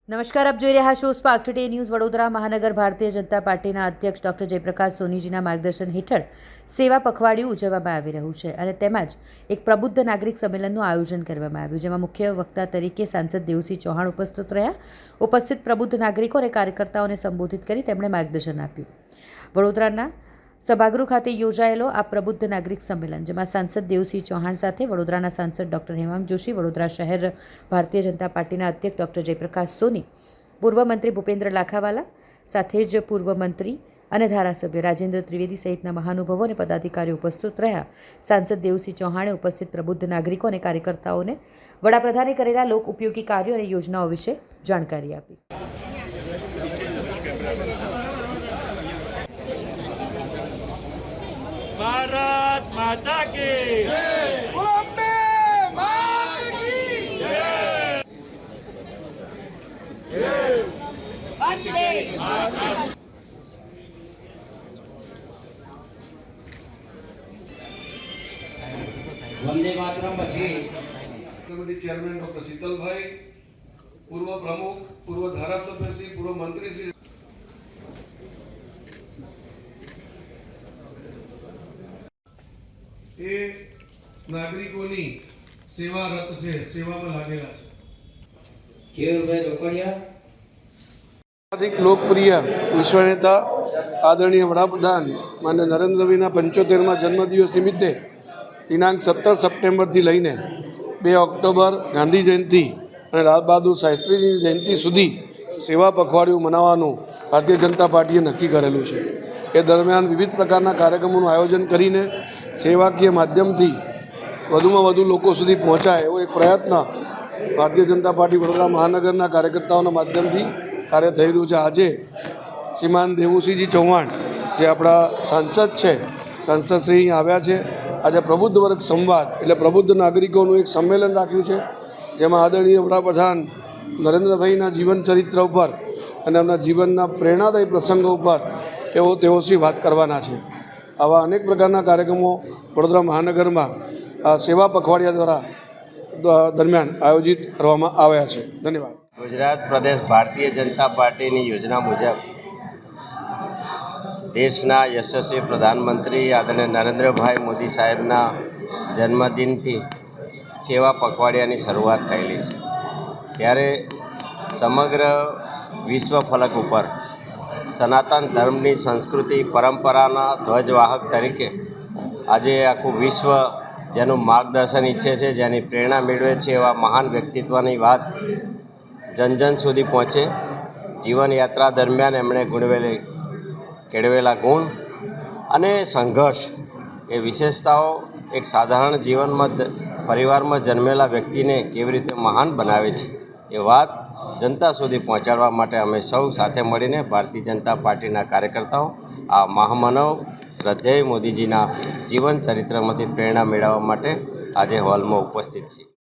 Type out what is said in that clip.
નમસ્કાર, આપ જોઈ રહ્યા છો સ્પાર્ક ટુડે ન્યૂઝ. વડોદરા મહાનગર ભારતીય જનતા પાર્ટીના અધ્યક્ષ ડૉક્ટર જયપ્રકાશ સોનીજીના માર્ગદર્શન હેઠળ સેવા પખવાડિયું ઉજવવામાં આવી રહ્યું છે અને તેમાં જ એક પ્રબુદ્ધ નાગરિક સંમેલનનું આયોજન કરવામાં આવ્યું, જેમાં મુખ્ય વક્તા તરીકે સાંસદ દેવસિંહ ચૌહાણ ઉપસ્થિત રહ્યા. ઉપસ્થિત પ્રબુદ્ધ નાગરિકો અને કાર્યકર્તાઓને સંબોધિત કરી તેમણે માર્ગદર્શન આપ્યું. વડોદરાના સભાગૃહ ખાતે યોજાયેલો આ પ્રબુદ્ધ નાગરિક સંમેલન, જેમાં સાંસદ દેવસિંહ ચૌહાણ સાથે વડોદરાના સાંસદ ડૉક્ટર હેમાંગ જોશી, વડોદરા શહેર ભારતીય જનતા પાર્ટીના અધ્યક્ષ ડૉક્ટર જયપ્રકાશ સોની, પૂર્વ મંત્રી ભૂપેન્દ્ર લાખાવાલા, સાથે જ પૂર્વ મંત્રી અને ધારાસભ્ય રાજેન્દ્ર ત્રિવેદી સહિતના મહાનુભાવો અને પદાધિકારીઓ ઉપસ્થિત રહ્યા. સાંસદ દેવસિંહ ચૌહાણે ઉપસ્થિત પ્રબુદ્ધ નાગરિકો અને કાર્યકર્તાઓને વડાપ્રધાને કરેલા લોક ઉપયોગી કાર્યો અને યોજનાઓ વિશે જાણકારી આપી. भारत माता की वंदे मातरम પછી कमिटी चेयरमैन डॉक्टर शीतलभाई, पूर्व प्रमुख, पूर्व धारासभ्य श्री, पूर्व मंत्री श्री, એ નાગરિકોની સેવારત છે, સેવામાં લાગેલા છે. કેયુરભાઈ રોકડિયા. અધિક લોકપ્રિય વિશ્વ નેતા આદરણીય વડાપ્રધાન માનનીય નરેન્દ્રભાઈના 75મા જન્મદિવસ નિમિત્તે દિનાંક 17 સપ્ટેમ્બરથી લઈને 2 ઓક્ટોબર ગાંધી જયંતિ અને લાલ બહાદુર શાસ્ત્રીજીની જયંતિ સુધી સેવા પખવાડિયું મનાવવાનું ભારતીય જનતા પાર્ટીએ નક્કી કરેલું છે. એ દરમિયાન વિવિધ પ્રકારના કાર્યક્રમોનું આયોજન કરીને સેવાકીય માધ્યમથી વધુમાં વધુ લોકો સુધી પહોંચાય એવો એક પ્રયત્ન ભારતીય જનતા પાર્ટી વડોદરા મહાનગરના કાર્યકર્તાઓના માધ્યમથી કાર્ય થઈ રહ્યું છે. આજે શ્રીમાન દેવુસિંહજી ચૌહાણ, જે આપણા સાંસદ છે, સાંસદશ્રી અહીં આવ્યા છે. આજે પ્રબુદ્ધ વર્ગ સંવાદ એટલે પ્રબુદ્ધ નાગરિકોનું એક સંમેલન રાખ્યું છે, જેમાં આદરણીય વડાપ્રધાન નરેન્દ્રભાઈના જીવન ચરિત્ર ઉપર અને એમના જીવનના પ્રેરણાદાયી પ્રસંગો ઉપર તેઓશ્રી વાત કરવાના છે. આવા અનેક પ્રકારના કાર્યક્રમો વડોદરા મહાનગરમાં સેવા પખવાડિયા દ્વારા દરમિયાન આયોજિત કરવામાં આવ્યા છે. ધન્યવાદ. ગુજરાત પ્રદેશ ભારતીય જનતા પાર્ટીની યોજના મુજબ દેશના યશસ્વી પ્રધાનમંત્રી આદરણીય નરેન્દ્રભાઈ મોદી સાહેબના જન્મદિનથી સેવા પખવાડિયાની શરૂઆત થયેલી છે. ત્યારે સમગ્ર વિશ્વ ફલક ઉપર સનાતન ધર્મની સંસ્કૃતિ પરંપરાના ધ્વજવાહક તરીકે આજે આખું વિશ્વ જેનું માર્ગદર્શન ઈચ્છે છે, જેની પ્રેરણા મેળવે છે, એવા મહાન વ્યક્તિત્વની વાત જન સુધી પહોંચે. જીવનયાત્રા દરમિયાન એમણે કેળવેલા ગુણ અને સંઘર્ષ એ વિશેષતાઓ એક સાધારણ જીવનમાં પરિવારમાં જન્મેલા વ્યક્તિને કેવી રીતે મહાન બનાવે છે એ વાત જનતા સુધી પહોંચાડવા માટે અમે સૌ સાથે મળીને ભારતીય જનતા પાર્ટીના કાર્યકર્તાઓ આ મહામાનવ શ્રદ્ધેય મોદીજીના જીવન ચરિત્રમાંથી પ્રેરણા મેળવવા માટે આજે હોલમાં ઉપસ્થિત છીએ.